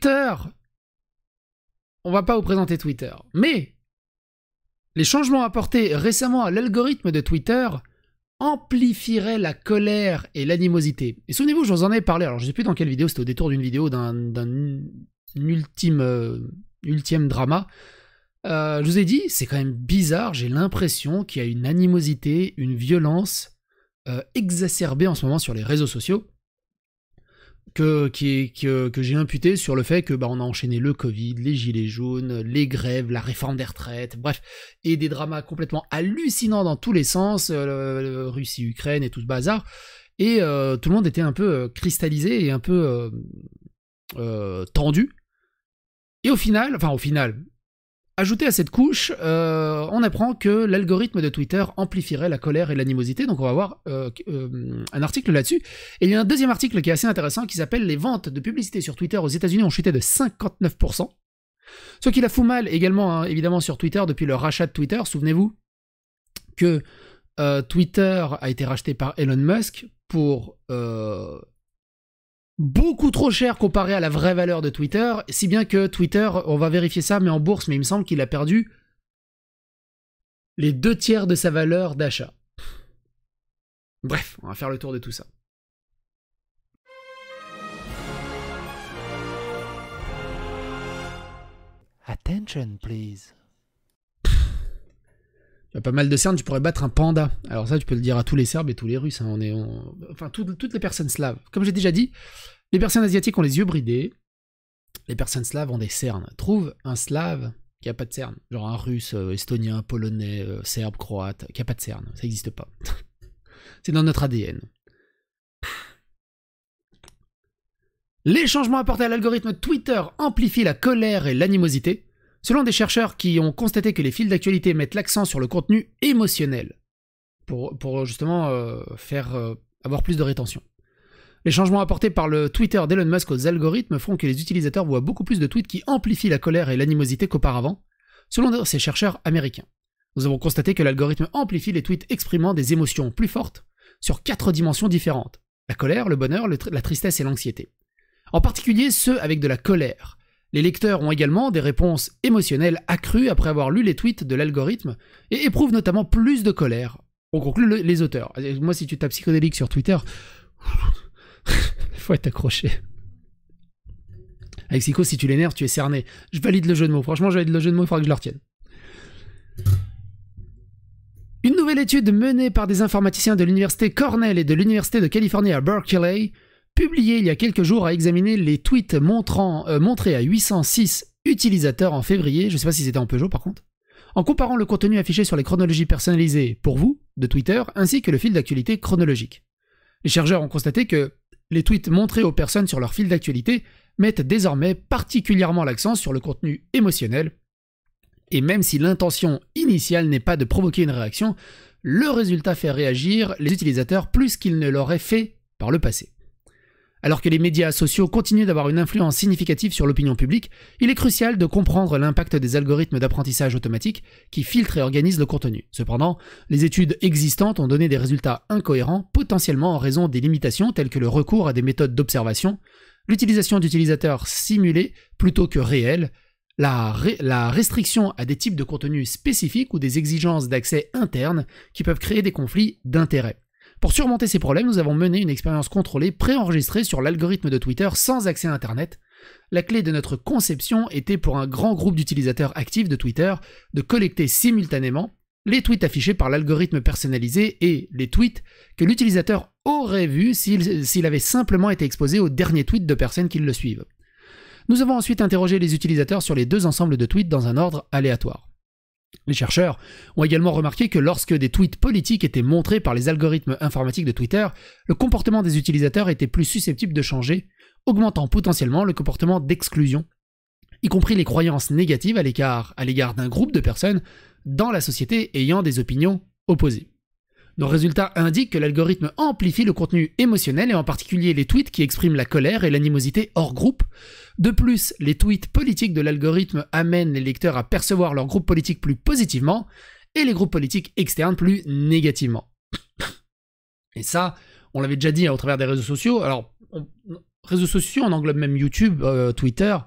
Twitter, on va pas vous présenter Twitter, mais les changements apportés récemment à l'algorithme de Twitter amplifieraient la colère et l'animosité. Et souvenez-vous, je vous en ai parlé, alors je sais plus dans quelle vidéo, c'était au détour d'une vidéo d'un ultime drama. Je vous ai dit, c'est quand même bizarre, j'ai l'impression qu'il y a une animosité, une violence exacerbée en ce moment sur les réseaux sociaux, que j'ai imputé sur le fait que on a enchaîné le Covid, les gilets jaunes, les grèves, la réforme des retraites, bref, et des dramas complètement hallucinants dans tous les sens, Russie-Ukraine et tout ce bazar, et tout le monde était un peu cristallisé et un peu tendu. Et au final, ajouté à cette couche, on apprend que l'algorithme de Twitter amplifierait la colère et l'animosité, donc on va voir un article là-dessus. Et il y a un deuxième article qui est assez intéressant qui s'appelle « Les ventes de publicité sur Twitter aux États-Unis ont chuté de 59%. » Ce qui la fout mal également, hein, évidemment, sur Twitter depuis le rachat de Twitter. Souvenez-vous que Twitter a été racheté par Elon Musk pour beaucoup trop cher comparé à la vraie valeur de Twitter, si bien que Twitter, on va vérifier ça, mais en bourse, mais il me semble qu'il a perdu les 2/3 de sa valeur d'achat. Bref, on va faire le tour de tout ça. Attention, please. Il y a pas mal de cernes, tu pourrais battre un panda. Alors ça, tu peux le dire à tous les Serbes et tous les Russes. Hein. Enfin, toutes les personnes slaves. Comme j'ai déjà dit, les personnes asiatiques ont les yeux bridés. Les personnes slaves ont des cernes. Trouve un slave qui a pas de cernes. Genre un russe, estonien, polonais, serbe, croate, qui a pas de cernes. Ça n'existe pas. C'est dans notre ADN. Les changements apportés à l'algorithme Twitter amplifient la colère et l'animosité. Selon des chercheurs qui ont constaté que les fils d'actualité mettent l'accent sur le contenu émotionnel, pour justement avoir plus de rétention. Les changements apportés par le Twitter d'Elon Musk aux algorithmes font que les utilisateurs voient beaucoup plus de tweets qui amplifient la colère et l'animosité qu'auparavant, selon ces chercheurs américains. Nous avons constaté que l'algorithme amplifie les tweets exprimant des émotions plus fortes sur 4 dimensions différentes. La colère, le bonheur, la tristesse et l'anxiété. En particulier ceux avec de la colère. Les lecteurs ont également des réponses émotionnelles accrues après avoir lu les tweets de l'algorithme et éprouvent notamment plus de colère. On conclut les auteurs. Moi, si tu tapes psychodélique sur Twitter, il faut être accroché. Avec Psycho, si tu l'énerves, tu es cerné. Je valide le jeu de mots. Franchement, je valide le jeu de mots, il faudra que je le retienne. Une nouvelle étude menée par des informaticiens de l'université Cornell et de l'université de Californie à Berkeley, publiée il y a quelques jours, a examiné les tweets montrés à 806 utilisateurs en février, je ne sais pas si c'était en Peugeot par contre, en comparant le contenu affiché sur les chronologies personnalisées pour vous, de Twitter, ainsi que le fil d'actualité chronologique. Les chercheurs ont constaté que les tweets montrés aux personnes sur leur fil d'actualité mettent désormais particulièrement l'accent sur le contenu émotionnel, et même si l'intention initiale n'est pas de provoquer une réaction, le résultat fait réagir les utilisateurs plus qu'ils ne l'auraient fait par le passé. Alors que les médias sociaux continuent d'avoir une influence significative sur l'opinion publique, il est crucial de comprendre l'impact des algorithmes d'apprentissage automatique qui filtrent et organisent le contenu. Cependant, les études existantes ont donné des résultats incohérents, potentiellement en raison des limitations telles que le recours à des méthodes d'observation, l'utilisation d'utilisateurs simulés plutôt que réels, la restriction à des types de contenus spécifiques ou des exigences d'accès interne qui peuvent créer des conflits d'intérêts. Pour surmonter ces problèmes, nous avons mené une expérience contrôlée préenregistrée sur l'algorithme de Twitter sans accès à Internet. La clé de notre conception était pour un grand groupe d'utilisateurs actifs de Twitter de collecter simultanément les tweets affichés par l'algorithme personnalisé et les tweets que l'utilisateur aurait vus s'il avait simplement été exposé aux derniers tweets de personnes qui le suivent. Nous avons ensuite interrogé les utilisateurs sur les deux ensembles de tweets dans un ordre aléatoire. Les chercheurs ont également remarqué que lorsque des tweets politiques étaient montrés par les algorithmes informatiques de Twitter, le comportement des utilisateurs était plus susceptible de changer, augmentant potentiellement le comportement d'exclusion, y compris les croyances négatives à l'égard d'un groupe de personnes dans la société ayant des opinions opposées. Nos résultats indiquent que l'algorithme amplifie le contenu émotionnel et en particulier les tweets qui expriment la colère et l'animosité hors groupe. De plus, les tweets politiques de l'algorithme amènent les lecteurs à percevoir leur groupe politique plus positivement et les groupes politiques externes plus négativement. Et ça, on l'avait déjà dit au travers des réseaux sociaux. Alors, réseaux sociaux, on englobe même YouTube, Twitter,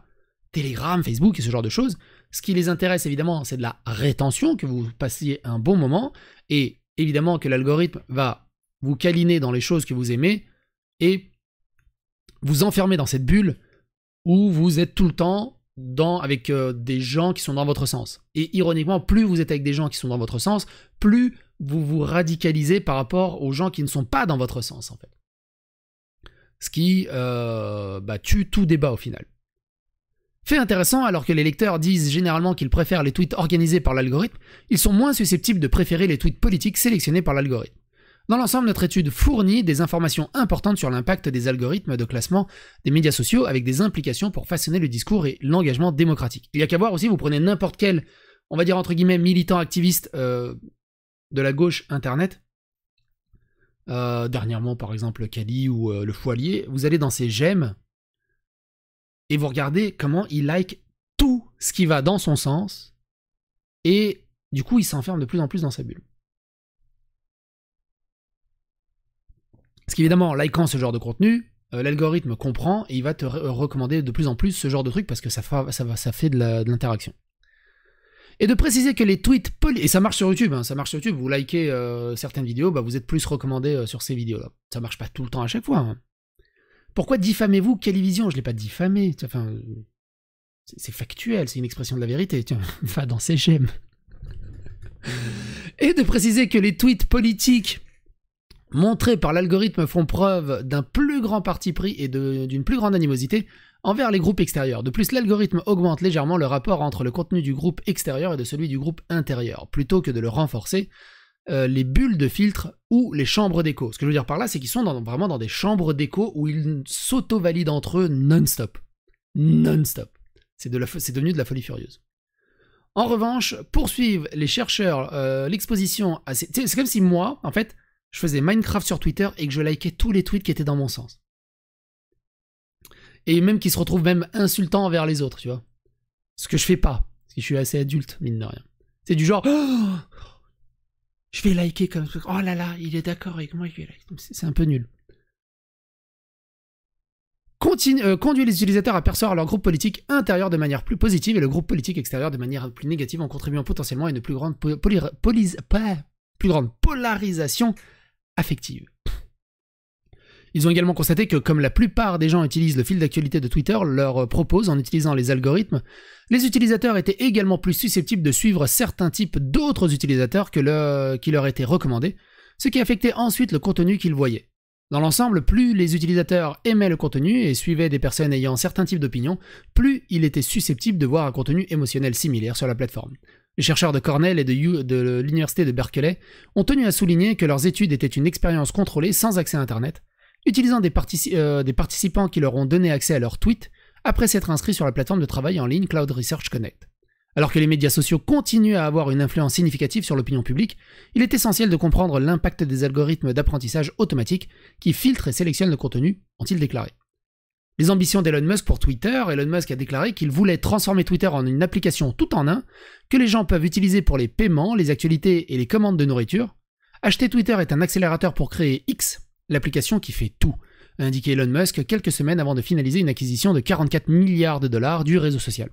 Telegram, Facebook et ce genre de choses. Ce qui les intéresse évidemment, c'est de la rétention, que vous passiez un bon moment, et évidemment que l'algorithme va vous câliner dans les choses que vous aimez et vous enfermer dans cette bulle où vous êtes tout le temps avec des gens qui sont dans votre sens. Et ironiquement, plus vous êtes avec des gens qui sont dans votre sens, plus vous vous radicalisez par rapport aux gens qui ne sont pas dans votre sens, en fait. Ce qui tue tout débat au final. Fait intéressant, alors que les lecteurs disent généralement qu'ils préfèrent les tweets organisés par l'algorithme, ils sont moins susceptibles de préférer les tweets politiques sélectionnés par l'algorithme. Dans l'ensemble, notre étude fournit des informations importantes sur l'impact des algorithmes de classement des médias sociaux avec des implications pour façonner le discours et l'engagement démocratique. Il y a qu'à voir aussi, vous prenez n'importe quel, on va dire entre guillemets, militant activiste de la gauche internet, dernièrement par exemple Kali ou le Foilier, vous allez dans ses j'aime, et vous regardez comment il like tout ce qui va dans son sens, et du coup il s'enferme de plus en plus dans sa bulle. Parce qu'évidemment, en likant ce genre de contenu, l'algorithme comprend et il va te recommander de plus en plus ce genre de truc parce que ça fait de l'interaction. Et de préciser que les tweets et ça marche sur YouTube, hein, ça marche sur YouTube, vous likez certaines vidéos, vous êtes plus recommandé sur ces vidéos-là. Ça marche pas tout le temps à chaque fois. Hein. Pourquoi diffamez-vous Calivision? Je l'ai pas diffamé. Enfin, c'est factuel, c'est une expression de la vérité. Tiens, va dans ses j'aime. Et de préciser que les tweets politiques montrés par l'algorithme font preuve d'un plus grand parti pris et d'une plus grande animosité envers les groupes extérieurs. De plus, l'algorithme augmente légèrement le rapport entre le contenu du groupe extérieur et de celui du groupe intérieur, plutôt que de le renforcer. Les bulles de filtre ou les chambres d'écho. Ce que je veux dire par là, c'est qu'ils sont vraiment dans des chambres d'écho où ils s'auto-valident entre eux non-stop. Non-stop. C'est devenu de la folie furieuse. En revanche, poursuivent les chercheurs l'exposition à ces... C'est comme si moi, en fait, je faisais Minecraft sur Twitter et que je likais tous les tweets qui étaient dans mon sens. Et même qui se retrouvent même insultants envers les autres, tu vois. Ce que je fais pas, parce que je suis assez adulte, mine de rien. C'est du genre... Oh, je vais liker comme ça. Oh là là, il est d'accord avec moi, je vais liker. C'est un peu nul. Conduit les utilisateurs à percevoir leur groupe politique intérieur de manière plus positive et le groupe politique extérieur de manière plus négative en contribuant potentiellement à une plus grande polarisation affective. Ils ont également constaté que, comme la plupart des gens utilisent le fil d'actualité de Twitter leur propose en utilisant les algorithmes, les utilisateurs étaient également plus susceptibles de suivre certains types d'autres utilisateurs qui leur étaient recommandés, ce qui affectait ensuite le contenu qu'ils voyaient. Dans l'ensemble, plus les utilisateurs aimaient le contenu et suivaient des personnes ayant certains types d'opinions, plus ils étaient susceptibles de voir un contenu émotionnel similaire sur la plateforme. Les chercheurs de Cornell et de l'université de Berkeley ont tenu à souligner que leurs études étaient une expérience contrôlée sans accès à Internet, utilisant des participants qui leur ont donné accès à leurs tweets après s'être inscrits sur la plateforme de travail en ligne Cloud Research Connect. Alors que les médias sociaux continuent à avoir une influence significative sur l'opinion publique, il est essentiel de comprendre l'impact des algorithmes d'apprentissage automatique qui filtrent et sélectionnent le contenu, ont-ils déclaré. Les ambitions d'Elon Musk pour Twitter, Elon Musk a déclaré qu'il voulait transformer Twitter en une application tout en un, que les gens peuvent utiliser pour les paiements, les actualités et les commandes de nourriture. Acheter Twitter est un accélérateur pour créer X, l'application qui fait tout, a indiqué Elon Musk quelques semaines avant de finaliser une acquisition de 44 milliards de dollars du réseau social.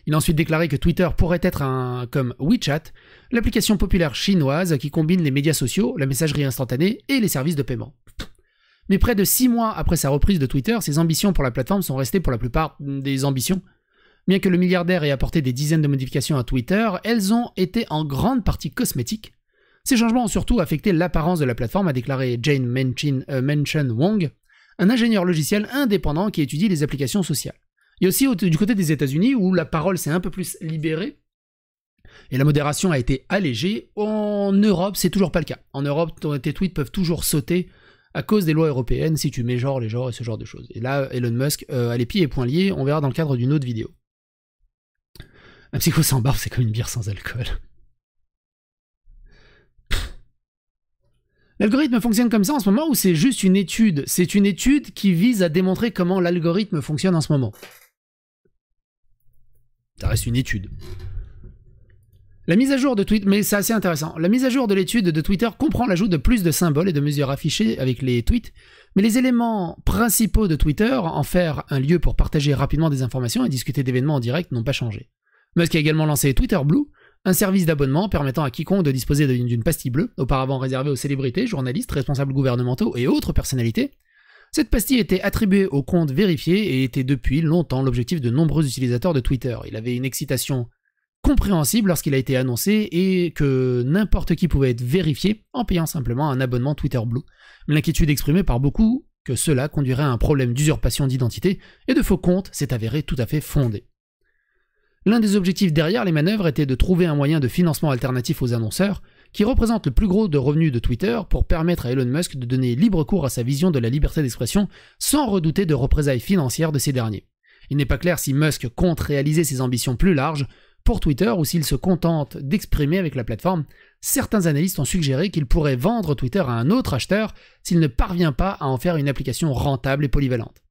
Il a ensuite déclaré que Twitter pourrait être comme WeChat, l'application populaire chinoise qui combine les médias sociaux, la messagerie instantanée et les services de paiement. Mais près de 6 mois après sa reprise de Twitter, ses ambitions pour la plateforme sont restées pour la plupart des ambitions. Bien que le milliardaire ait apporté des dizaines de modifications à Twitter, elles ont été en grande partie cosmétiques. Ces changements ont surtout affecté l'apparence de la plateforme, a déclaré Jane Menchen Wong, un ingénieur logiciel indépendant qui étudie les applications sociales. Il y a aussi du côté des États-Unis où la parole s'est un peu plus libérée et la modération a été allégée. En Europe, c'est toujours pas le cas. En Europe, tes tweets peuvent toujours sauter à cause des lois européennes si tu mets genre, les genres et ce genre de choses. Et là, Elon Musk a les pieds et poings liés, on verra dans le cadre d'une autre vidéo. Un psycho sans barbe, c'est comme une bière sans alcool. L'algorithme fonctionne comme ça en ce moment ou c'est juste une étude? C'est une étude qui vise à démontrer comment l'algorithme fonctionne en ce moment. Ça reste une étude. La mise à jour de Twitter, mais c'est assez intéressant. La mise à jour de l'étude de Twitter comprend l'ajout de plus de symboles et de mesures affichées avec les tweets, Mais les éléments principaux de Twitter, en faire un lieu pour partager rapidement des informations et discuter d'événements en direct, n'ont pas changé. Musk a également lancé Twitter Blue, un service d'abonnement permettant à quiconque de disposer d'une pastille bleue, auparavant réservée aux célébrités, journalistes, responsables gouvernementaux et autres personnalités. Cette pastille était attribuée aux comptes vérifiés et était depuis longtemps l'objectif de nombreux utilisateurs de Twitter. Il avait une excitation compréhensible lorsqu'il a été annoncé et que n'importe qui pouvait être vérifié en payant simplement un abonnement Twitter Blue. Mais l'inquiétude exprimée par beaucoup que cela conduirait à un problème d'usurpation d'identité et de faux comptes s'est avérée tout à fait fondée. L'un des objectifs derrière les manœuvres était de trouver un moyen de financement alternatif aux annonceurs, qui représente le plus gros de revenus de Twitter, pour permettre à Elon Musk de donner libre cours à sa vision de la liberté d'expression sans redouter de représailles financières de ces derniers. Il n'est pas clair si Musk compte réaliser ses ambitions plus larges pour Twitter ou s'il se contente d'exprimer avec la plateforme. Certains analystes ont suggéré qu'il pourrait vendre Twitter à un autre acheteur s'il ne parvient pas à en faire une application rentable et polyvalente.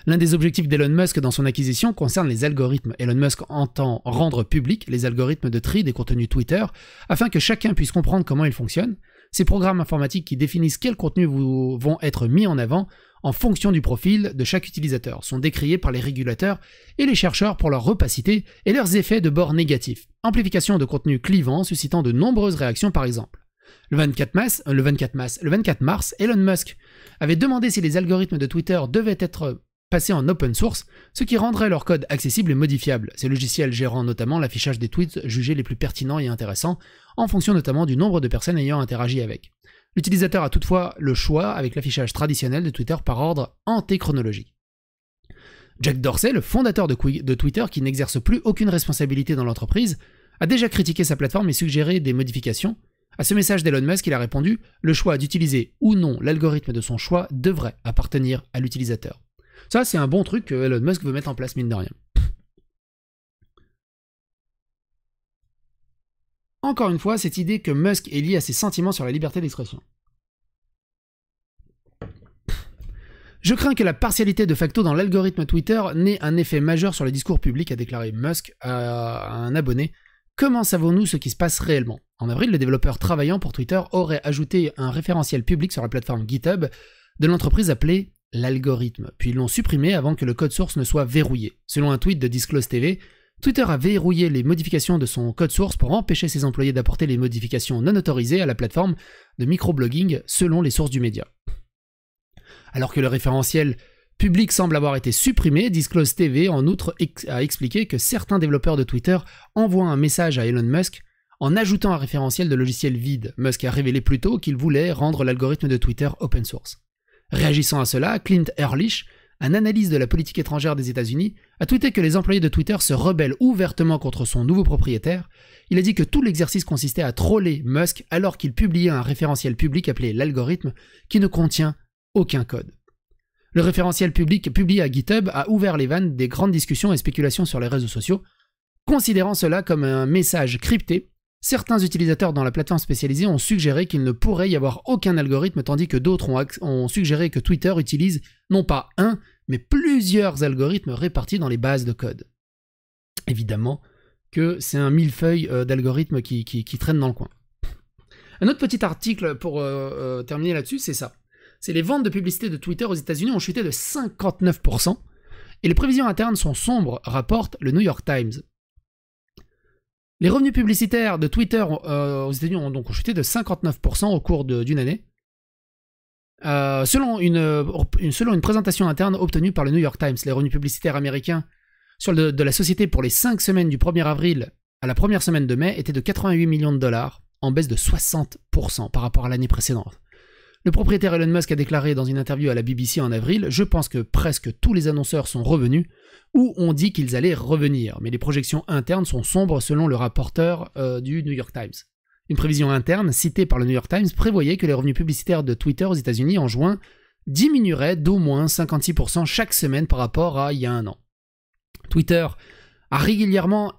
L'un des objectifs d'Elon Musk dans son acquisition concerne les algorithmes. Elon Musk entend rendre publics les algorithmes de tri des contenus Twitter afin que chacun puisse comprendre comment ils fonctionnent. Ces programmes informatiques qui définissent quels contenus vont être mis en avant en fonction du profil de chaque utilisateur sont décriés par les régulateurs et les chercheurs pour leur opacité et leurs effets de bord négatifs. Amplification de contenus clivants suscitant de nombreuses réactions par exemple. Le 24 mars, Elon Musk avait demandé si les algorithmes de Twitter devaient être passés en open source, ce qui rendrait leur code accessible et modifiable, ces logiciels gérant notamment l'affichage des tweets jugés les plus pertinents et intéressants, en fonction notamment du nombre de personnes ayant interagi avec. L'utilisateur a toutefois le choix avec l'affichage traditionnel de Twitter par ordre antéchronologique. Jack Dorsey, le fondateur de Twitter qui n'exerce plus aucune responsabilité dans l'entreprise, a déjà critiqué sa plateforme et suggéré des modifications. À ce message d'Elon Musk, il a répondu « Le choix d'utiliser ou non l'algorithme de son choix devrait appartenir à l'utilisateur ». Ça, c'est un bon truc que Elon Musk veut mettre en place, mine de rien. Encore une fois, cette idée que Musk est lié à ses sentiments sur la liberté d'expression. Je crains que la partialité de facto dans l'algorithme Twitter n'ait un effet majeur sur le discours public, a déclaré Musk à un abonné. Comment savons-nous ce qui se passe réellement ? En avril, les développeurs travaillant pour Twitter auraient ajouté un référentiel public sur la plateforme GitHub de l'entreprise appelée l'algorithme, puis ils l'ont supprimé avant que le code source ne soit verrouillé. Selon un tweet de Disclose TV, Twitter a verrouillé les modifications de son code source pour empêcher ses employés d'apporter les modifications non autorisées à la plateforme de microblogging selon les sources du média. Alors que le référentiel public semble avoir été supprimé, Disclose TV en outre a expliqué que certains développeurs de Twitter envoient un message à Elon Musk en ajoutant un référentiel de logiciel vide. Musk a révélé plus tôt qu'il voulait rendre l'algorithme de Twitter open source. Réagissant à cela, Clint Ehrlich, un analyste de la politique étrangère des États-Unis, a tweeté que les employés de Twitter se rebellent ouvertement contre son nouveau propriétaire. Il a dit que tout l'exercice consistait à troller Musk alors qu'il publiait un référentiel public appelé l'algorithme qui ne contient aucun code. Le référentiel public publié à GitHub a ouvert les vannes des grandes discussions et spéculations sur les réseaux sociaux. Considérant cela comme un message crypté, certains utilisateurs dans la plateforme spécialisée ont suggéré qu'il ne pourrait y avoir aucun algorithme, tandis que d'autres ont suggéré que Twitter utilise non pas un, mais plusieurs algorithmes répartis dans les bases de code. Évidemment que c'est un millefeuille d'algorithmes qui traînent dans le coin. Un autre petit article pour terminer là-dessus, c'est ça. C'est les ventes de publicité de Twitter aux États-Unis ont chuté de 59%, et les prévisions internes sont sombres, rapporte le New York Times. Les revenus publicitaires de Twitter aux États-Unis ont donc chuté de 59% au cours d'une année, selon une présentation interne obtenue par le New York Times. Les revenus publicitaires américains de la société pour les 5 semaines du 1er avril à la première semaine de mai étaient de 88 millions de dollars, en baisse de 60% par rapport à l'année précédente. Le propriétaire Elon Musk a déclaré dans une interview à la BBC en avril « Je pense que presque tous les annonceurs sont revenus ou ont dit qu'ils allaient revenir, mais les projections internes sont sombres selon le rapporteur du New York Times. » Une prévision interne citée par le New York Times prévoyait que les revenus publicitaires de Twitter aux États-Unis en juin diminueraient d'au moins 56% chaque semaine par rapport à il y a un an. Twitter a régulièrement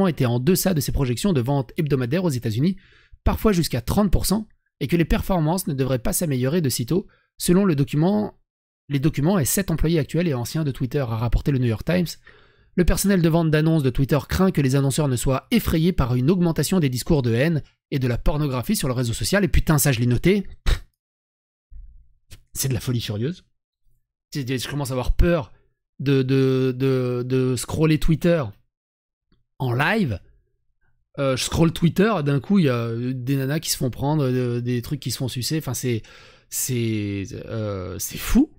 été en deçà de ses projections de ventes hebdomadaires aux États-Unis, parfois jusqu'à 30%, et que les performances ne devraient pas s'améliorer de sitôt, selon les documents et 7 employés actuels et anciens de Twitter, a rapporté le New York Times. Le personnel de vente d'annonces de Twitter craint que les annonceurs ne soient effrayés par une augmentation des discours de haine et de la pornographie sur le réseau social, et putain ça je l'ai noté. C'est de la folie furieuse. Je commence à avoir peur de scroller Twitter en live. Je scrolle Twitter, d'un coup, il y a des nanas qui se font prendre, des trucs qui se font sucer. Enfin, c'est fou.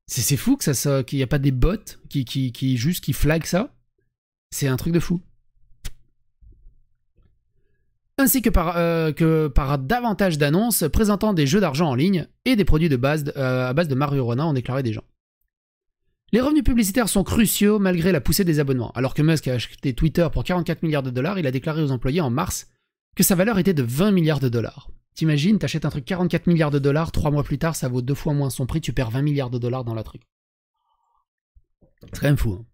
C'est fou qu'il n'y a pas des bots qui flaguent ça. C'est un truc de fou. Ainsi que par davantage d'annonces présentant des jeux d'argent en ligne et des produits à base de marijuana, ont déclaré des gens. Les revenus publicitaires sont cruciaux malgré la poussée des abonnements. Alors que Musk a acheté Twitter pour 44 milliards de dollars, il a déclaré aux employés en mars que sa valeur était de 20 milliards de dollars. T'imagines, t'achètes un truc 44 milliards de dollars, 3 mois plus tard, ça vaut 2 fois moins son prix, tu perds 20 milliards de dollars dans la truc. C'est quand même fou. Hein.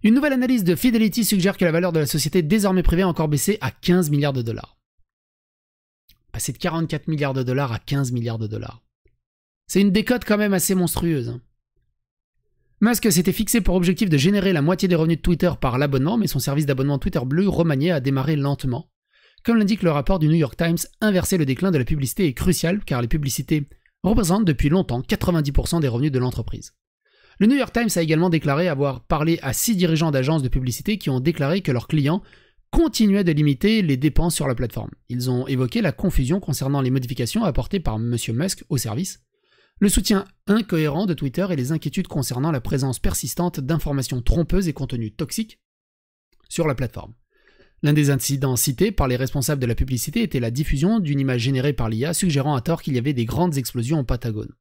Une nouvelle analyse de Fidelity suggère que la valeur de la société désormais privée a encore baissé à 15 milliards de dollars. Passer de 44 milliards de dollars à 15 milliards de dollars. C'est une décote quand même assez monstrueuse. Hein. Musk s'était fixé pour objectif de générer la moitié des revenus de Twitter par l'abonnement, mais son service d'abonnement Twitter Blue remanié a démarré lentement. Comme l'indique le rapport du New York Times, inverser le déclin de la publicité est crucial car les publicités représentent depuis longtemps 90% des revenus de l'entreprise. Le New York Times a également déclaré avoir parlé à 6 dirigeants d'agences de publicité qui ont déclaré que leurs clients continuaient de limiter les dépenses sur la plateforme. Ils ont évoqué la confusion concernant les modifications apportées par M. Musk au service, le soutien incohérent de Twitter et les inquiétudes concernant la présence persistante d'informations trompeuses et contenus toxiques sur la plateforme. L'un des incidents cités par les responsables de la publicité était la diffusion d'une image générée par l'IA suggérant à tort qu'il y avait des grandes explosions au Pentagone.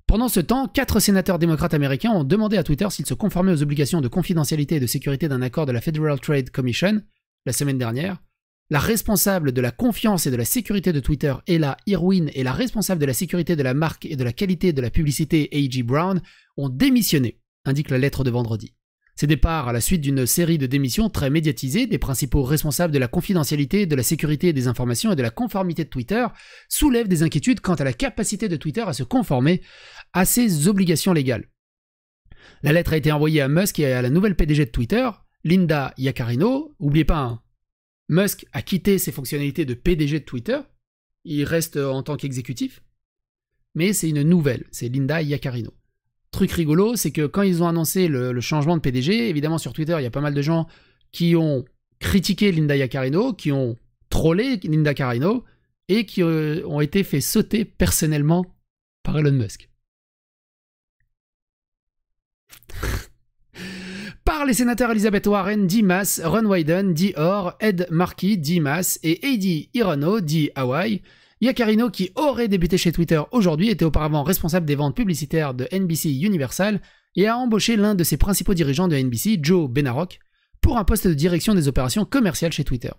Pendant ce temps, 4 sénateurs démocrates américains ont demandé à Twitter s'il se conformait aux obligations de confidentialité et de sécurité d'un accord de la Federal Trade Commission la semaine dernière. La responsable de la confiance et de la sécurité de Twitter, Ella Irwin, et la responsable de la sécurité de la marque et de la qualité de la publicité, A.G. Brown, ont démissionné, indique la lettre de vendredi. Ces départs, à la suite d'une série de démissions très médiatisées des principaux responsables de la confidentialité, de la sécurité des informations et de la conformité de Twitter, soulèvent des inquiétudes quant à la capacité de Twitter à se conformer à ses obligations légales. La lettre a été envoyée à Musk et à la nouvelle PDG de Twitter, Linda Yaccarino. N'oubliez pas, hein, Musk a quitté ses fonctionnalités de PDG de Twitter, il reste en tant qu'exécutif, mais c'est une nouvelle, c'est Linda Yaccarino. Truc rigolo, c'est que quand ils ont annoncé le changement de PDG, évidemment sur Twitter, il y a pas mal de gens qui ont critiqué Linda Yaccarino, qui ont trollé Linda Yaccarino, et qui ont été fait sauter personnellement par Elon Musk. Par les sénateurs Elizabeth Warren, Dimas, Ron Wyden, dit Orr, Ed Markey, Dimas et Heidi Hirano, dit Hawaii. Yaccarino, qui aurait débuté chez Twitter aujourd'hui, était auparavant responsable des ventes publicitaires de NBC Universal et a embauché l'un de ses principaux dirigeants de NBC, Joe Benarroch, pour un poste de direction des opérations commerciales chez Twitter.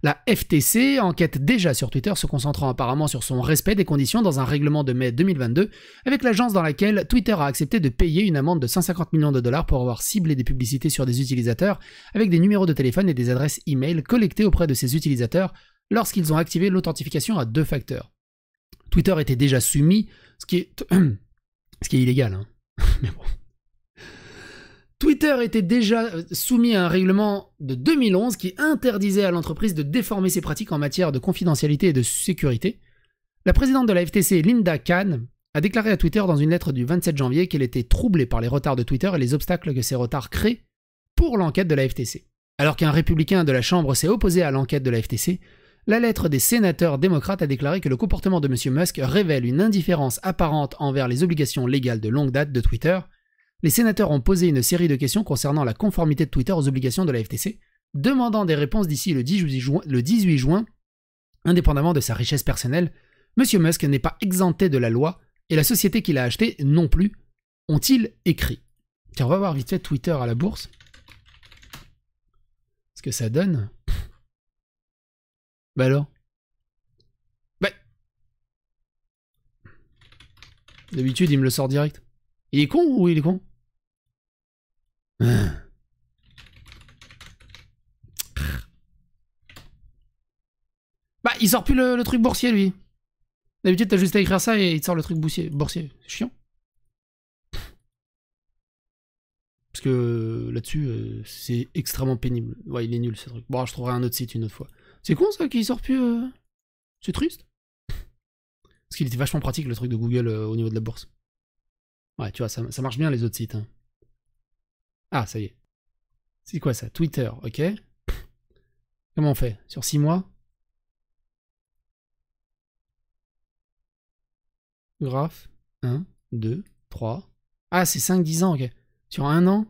La FTC enquête déjà sur Twitter, se concentrant apparemment sur son respect des conditions dans un règlement de mai 2022, avec l'agence dans laquelle Twitter a accepté de payer une amende de 150 millions de dollars pour avoir ciblé des publicités sur des utilisateurs avec des numéros de téléphone et des adresses e-mail collectées auprès de ces utilisateurs lorsqu'ils ont activé l'authentification à 2 facteurs. Twitter était déjà soumis, ce qui est illégal, hein. Mais bon. Twitter était déjà soumis à un règlement de 2011 qui interdisait à l'entreprise de déformer ses pratiques en matière de confidentialité et de sécurité. La présidente de la FTC, Linda Khan, a déclaré à Twitter dans une lettre du 27 janvier qu'elle était troublée par les retards de Twitter et les obstacles que ces retards créent pour l'enquête de la FTC. Alors qu'un républicain de la Chambre s'est opposé à l'enquête de la FTC, la lettre des sénateurs démocrates a déclaré que le comportement de M. Musk révèle une indifférence apparente envers les obligations légales de longue date de Twitter. Les sénateurs ont posé une série de questions concernant la conformité de Twitter aux obligations de la FTC, demandant des réponses d'ici le 18 juin, indépendamment de sa richesse personnelle. M. Musk n'est pas exempté de la loi, et la société qu'il a achetée non plus, ont-ils écrit. Tiens, on va voir vite fait Twitter à la bourse. Ce que ça donne. Bah alors. Bah. D'habitude, il me le sort direct. Il est con ou il est con? Bah, il sort plus le truc boursier, lui. D'habitude, t'as juste à écrire ça et il te sort le truc boursier. C'est chiant. Parce que là-dessus, c'est extrêmement pénible. Ouais, il est nul, ce truc. Bon, je trouverai un autre site une autre fois. C'est con, ça, qu'il sort plus... C'est triste. Parce qu'il était vachement pratique le truc de Google au niveau de la bourse. Ouais, tu vois, ça marche bien les autres sites. Hein. Ah, ça y est. C'est quoi ça? Twitter, ok. Comment on fait? Sur 6 mois? Graphe. 1, 2, 3. Ah, c'est 5-10 ans, ok. Sur 1 an?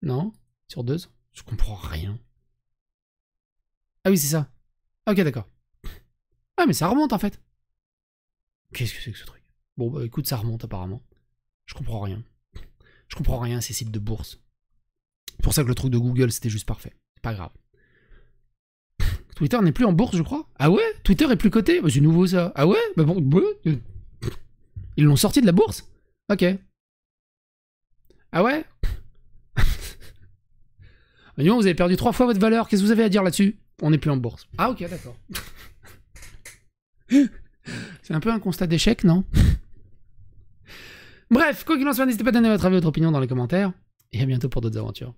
Non. Sur 2 ans? Je comprends rien. Ah oui, c'est ça. Ok, d'accord. Ah, mais ça remonte en fait. Qu'est-ce que c'est que ce truc? Bon, bah écoute, ça remonte apparemment. Je comprends rien. Je comprends rien à ces sites de bourse. C'est pour ça que le truc de Google, c'était juste parfait. C'est pas grave. Twitter n'est plus en bourse, je crois. Ah ouais? Twitter est plus coté? Bah, c'est nouveau ça. Ah ouais? Bah bon, ils l'ont sorti de la bourse? Ok. Ah ouais? Dis-moi, vous avez perdu 3 fois votre valeur. Qu'est-ce que vous avez à dire là-dessus? On n'est plus en bourse. Ah ok, d'accord. C'est un peu un constat d'échec, non? Bref, quoi qu'il en soit, n'hésitez pas à donner votre avis, votre opinion dans les commentaires. Et à bientôt pour d'autres aventures.